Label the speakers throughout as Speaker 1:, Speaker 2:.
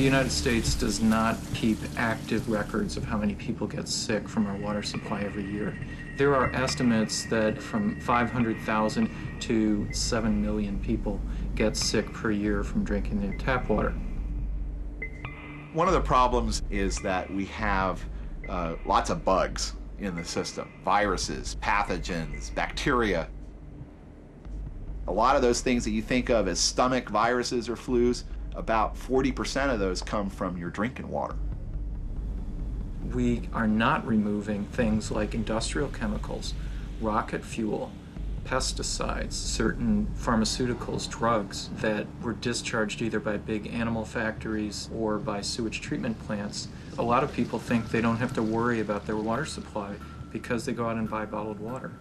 Speaker 1: United States does not keep active records of how many people get sick from our water supply every year. There are estimates that from 500,000 to 7 million people get sick per year from drinking the tap water.
Speaker 2: One of the problems is that we have lots of bugs in the system, viruses, pathogens, bacteria. A lot of those things that you think of as stomach viruses or flus, about 40% of those come from your drinking water.
Speaker 1: We are not removing things like industrial chemicals, rocket fuel, pesticides, certain pharmaceuticals, drugs that were discharged either by big animal factories or by sewage treatment plants. A lot of people think they don't have to worry about their water supply because they go out and buy bottled water.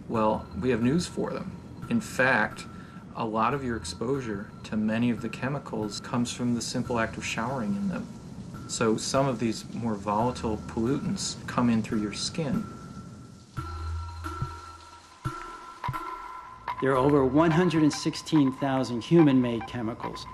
Speaker 1: Well, we have news for them. In fact, a lot of your exposure to many of the chemicals comes from the simple act of showering in them. So some of these more volatile pollutants come in through your skin.
Speaker 3: There are over 116,000 human-made chemicals.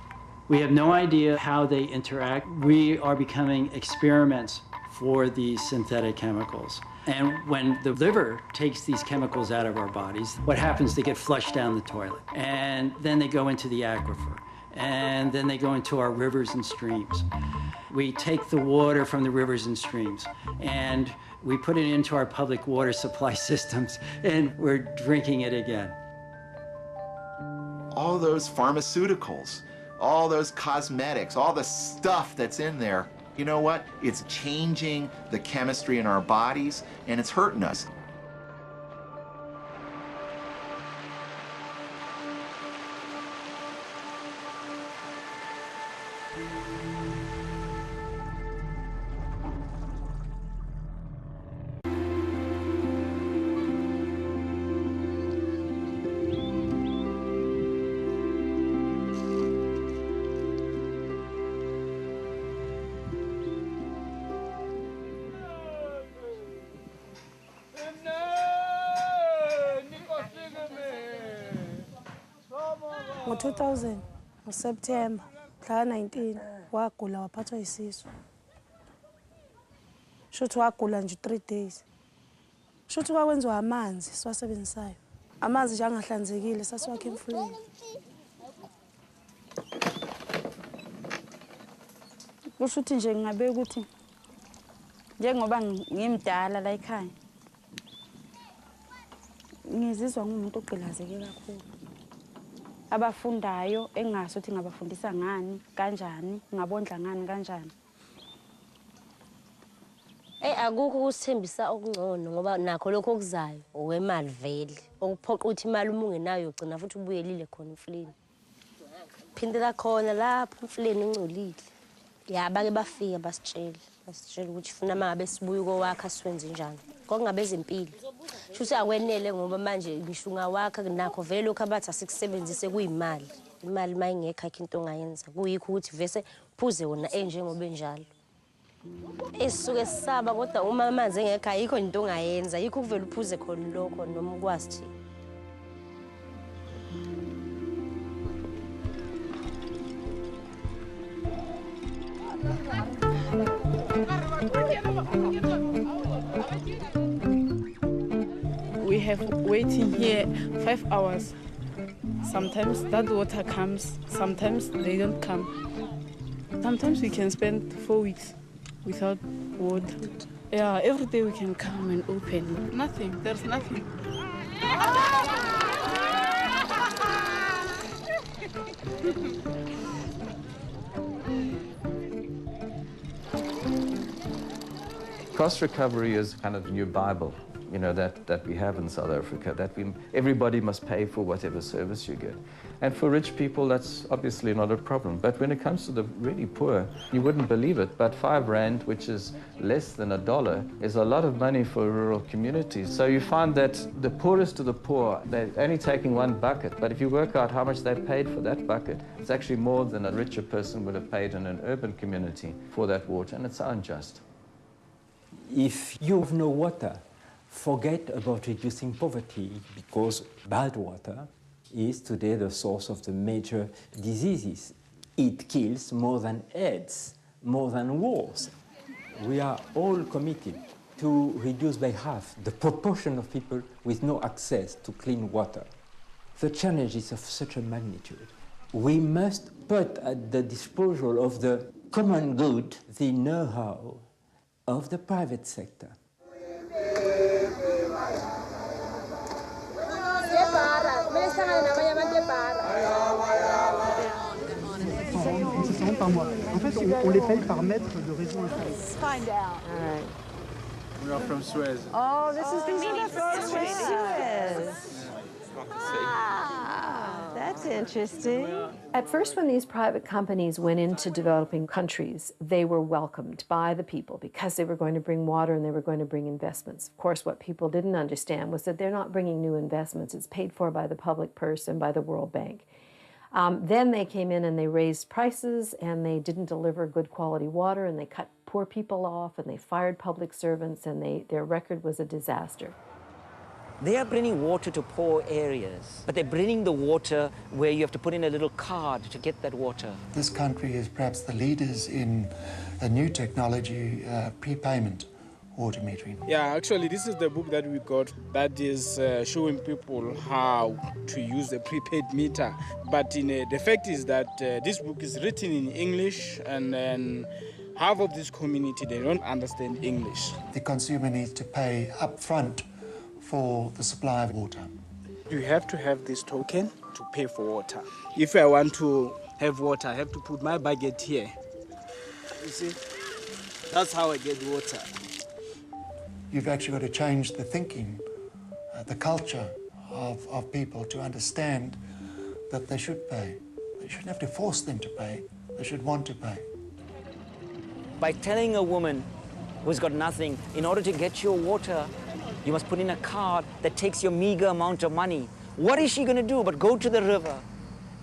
Speaker 3: We have no idea how they interact. We are becoming experiments for these synthetic chemicals. And when the liver takes these chemicals out of our bodies, what happens? They get flushed down the toilet. And then they go into the aquifer. And then they go into our rivers and streams. We take the water from the rivers and streams, and we put it into our public water supply systems, and we're drinking it again.
Speaker 2: All those pharmaceuticals, all those cosmetics, all the stuff that's in there, you know what? It's changing the chemistry in our bodies, and it's hurting us.
Speaker 4: Ngo-2000, ngoSeptemba, mhla 19, wagula waphathwa yisisu. Shuthi wagula nje 3 days. Shuthi kwakwenziwa amanzi siwasebenzisayo. Amanzi nje angahlanzekile sasiwakha emfuleni. Kushuthi nje ngabe ukuthi njengoba ngimdala la ekhaya, ngizizwa ngumuntu ogqilazeke kakhulu. Abafundayo engazi ukuthi ngabafundisa ngani, kanjani, ngabondla ngani, kanjani.
Speaker 5: Akukho ukusithembisa okungcono ngoba nakho lokho okuzayo owemali vele. Okuphoqa ukuthi imali uma ungenayo ugcina futhi ubuyelile khona emfuleni. Phindela khona lapho emfuleni ungcolile. Bake bafika basitshela ukuthi funa mangabe sibuya kowakha siwenze njani. Kongabe ezempilo. Shuthi akwenele ngoba manje ngisho ungawakha nakho vele lokho abathi asikusebenzise kuyimali. Imali mayingekho akho into ongayenza. Kuyikho ukuthi vese phuze wona enjengoba enjalo. Esisuke sisaba kodwa uma amanzi engekho ayikho into ongayenza. Yikho kuvela uphuze khona lokho noma ukwazi thina.
Speaker 6: We have waiting here 5 hours. Sometimes that water comes, sometimes they don't come. Sometimes we can spend 4 weeks without water. Yeah, every day we can come and open. Nothing, there's nothing.
Speaker 7: Cross recovery is kind of the new Bible, you know, that we have in South Africa, that everybody must pay for whatever service you get. And for rich people, that's obviously not a problem. But when it comes to the really poor, you wouldn't believe it, but 5 rand, which is less than $1, is a lot of money for rural communities. So you find that the poorest of the poor, they're only taking 1 bucket, but if you work out how much they paid for that bucket, it's actually more than a richer person would have paid in an urban community for that water, and it's unjust.
Speaker 8: If you have no water, forget about reducing poverty, because bad water is today the source of the major diseases. It kills more than AIDS, more than wars. We are all committed to reduce by half the proportion of people with no access to clean water. The challenge is of such a magnitude. We must put at the disposal of the common good the know-how of the private sector.
Speaker 9: Par mois. En fait, on les paye par mètre de réseau.
Speaker 10: Let's find out.
Speaker 11: All right.
Speaker 12: We are from Suez.
Speaker 10: Oh, this is from Suez.
Speaker 11: Ah, that's interesting.
Speaker 13: At first, when these private companies went into developing countries, they were welcomed by the people because they were going to bring water and they were going to bring investments. Of course, what people didn't understand was that they're not bringing new investments. It's paid for by the public purse and by the World Bank. Then they came in and they raised prices and they didn't deliver good quality water and they cut poor people off and they fired public servants and their record was a disaster.
Speaker 14: They are bringing water to poor areas, but they're bringing the water where you have to put in a little card to get that water.
Speaker 15: This country is perhaps the leaders in a new technology, prepayment water metering.
Speaker 12: Yeah, actually, this is the book that we got that is showing people how to use the prepaid meter. But the fact is that this book is written in English, and then half of this community, they don't understand English.
Speaker 15: The consumer needs to pay up front for the supply of water.
Speaker 12: You have to have this token to pay for water. If I want to have water, I have to put my bucket here. You see? That's how I get water.
Speaker 15: You've actually got to change the thinking, the culture of people to understand that they should pay. You shouldn't have to force them to pay. They should want to pay.
Speaker 14: By telling a woman who's got nothing, in order to get your water, you must put in a card that takes your meager amount of money. What is she going to do but go to the river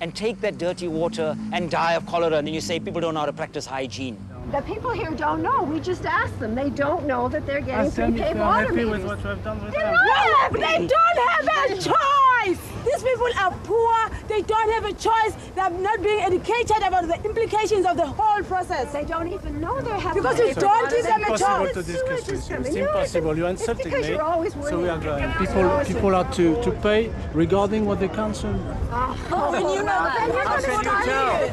Speaker 14: and take that dirty water and die of cholera? And then you say people don't know how to practice hygiene.
Speaker 11: The people here don't know. We just asked them. They don't know that they're getting prepaid water meters.
Speaker 12: With what you have done with them.
Speaker 4: No, they don't have a choice. These people are poor. They don't have a choice. They're not being educated about the implications of the whole process.
Speaker 11: They don't even know they're having
Speaker 4: because we don't give them a
Speaker 12: It's
Speaker 4: choice.
Speaker 12: impossible to discuss with you. It's impossible. You're insulting me. So we are going.
Speaker 16: People are to pay regarding what they consume.
Speaker 4: When you know, then you're going to start it.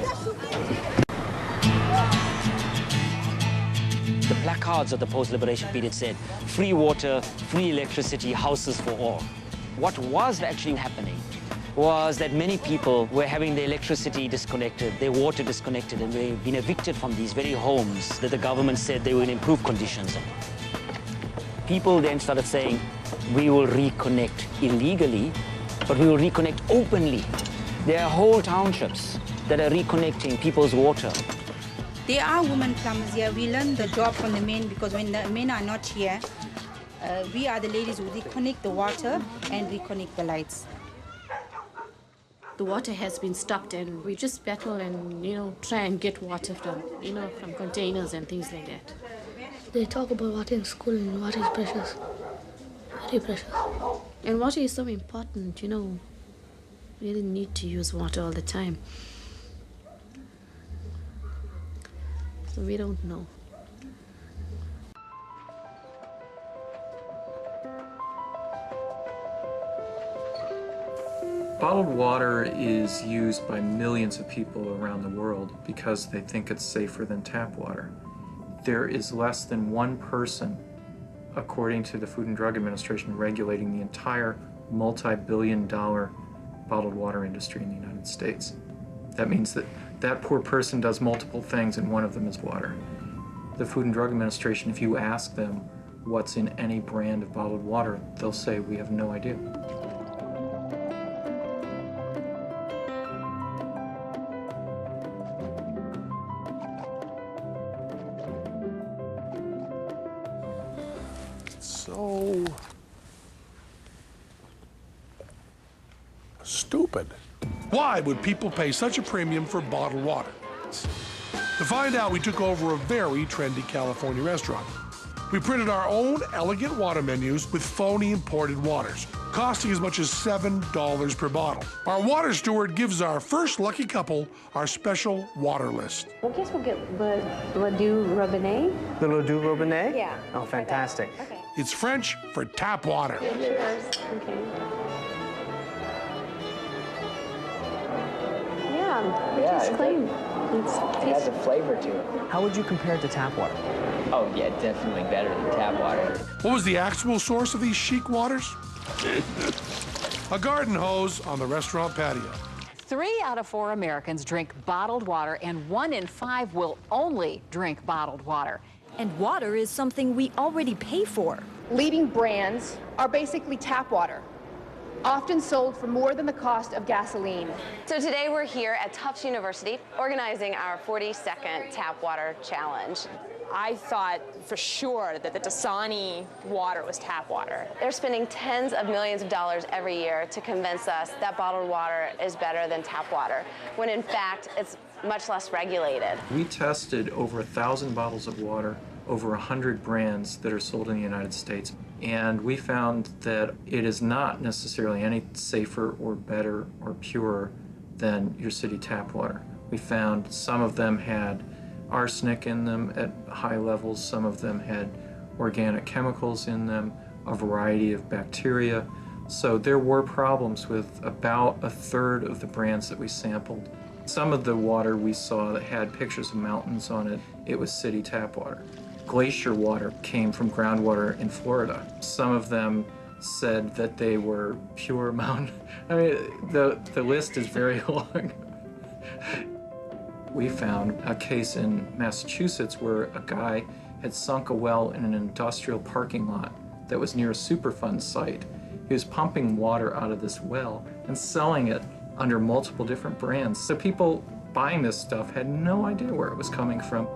Speaker 14: The placards of the post-liberation period said, free water, free electricity, houses for all. What was actually happening was that many people were having their electricity disconnected, their water disconnected, and they've been evicted from these very homes that the government said they would improve conditions of. People then started saying, we will reconnect illegally, but we will reconnect openly. There are whole townships that are reconnecting people's water.
Speaker 17: There are women plumbers here. We learn the job from the men because when the men are not here, we are the ladies who reconnect the water and reconnect the lights.
Speaker 18: The water has been stopped and we just battle and, try and get water from, from containers and things like that.
Speaker 19: They talk about water in school and water is precious. Very precious.
Speaker 18: And water is so important, We really need to use water all the time. So we don't know.
Speaker 1: Bottled water is used by millions of people around the world because they think it's safer than tap water. There is less than one person, according to the Food and Drug Administration, regulating the entire multi-billion-dollar bottled water industry in the United States. That means that that poor person does multiple things and one of them is water. The Food and Drug Administration, if you ask them what's in any brand of bottled water, they'll say, we have no idea.
Speaker 20: So stupid. Why would people pay such a premium for bottled water? To find out, we took over a very trendy California restaurant. We printed our own elegant water menus with phony imported waters, costing as much as $7 per bottle. Our water steward gives our first lucky couple our special water list.
Speaker 13: Well, I guess we'll get Le Doux Robinet.
Speaker 21: The Le Doux Robinet?
Speaker 13: Yeah.
Speaker 21: Oh, fantastic.
Speaker 13: Okay.
Speaker 20: It's French for tap water.
Speaker 13: Cheers. Okay. Yeah, it's clean.
Speaker 22: It has a flavor to it.
Speaker 21: How would you compare it to tap water?
Speaker 22: Oh, yeah, definitely better than tap water.
Speaker 20: What was the actual source of these chic waters? A garden hose on the restaurant patio.
Speaker 23: 3 out of 4 Americans drink bottled water, and 1 in 5 will only drink bottled water.
Speaker 24: And water is something we already pay for.
Speaker 25: Leading brands are basically tap water, often sold for more than the cost of gasoline.
Speaker 26: So today we're here at Tufts University organizing our 40-second tap water challenge.
Speaker 27: I thought for sure that the Dasani water was tap water.
Speaker 26: They're spending tens of millions of dollars every year to convince us that bottled water is better than tap water, when in fact it's much less regulated.
Speaker 1: We tested over 1,000 bottles of water, over 100 brands that are sold in the United States, and we found that it is not necessarily any safer or better or purer than your city tap water. We found some of them had arsenic in them at high levels, some of them had organic chemicals in them, a variety of bacteria. So there were problems with about 1/3 of the brands that we sampled. Some of the water we saw that had pictures of mountains on it, it was city tap water. Glacier water came from groundwater in Florida. Some of them said that they were pure mountain. I mean, the list is very long. We found a case in Massachusetts where a guy had sunk a well in an industrial parking lot that was near a Superfund site. He was pumping water out of this well and selling it under multiple different brands. So people buying this stuff had no idea where it was coming from.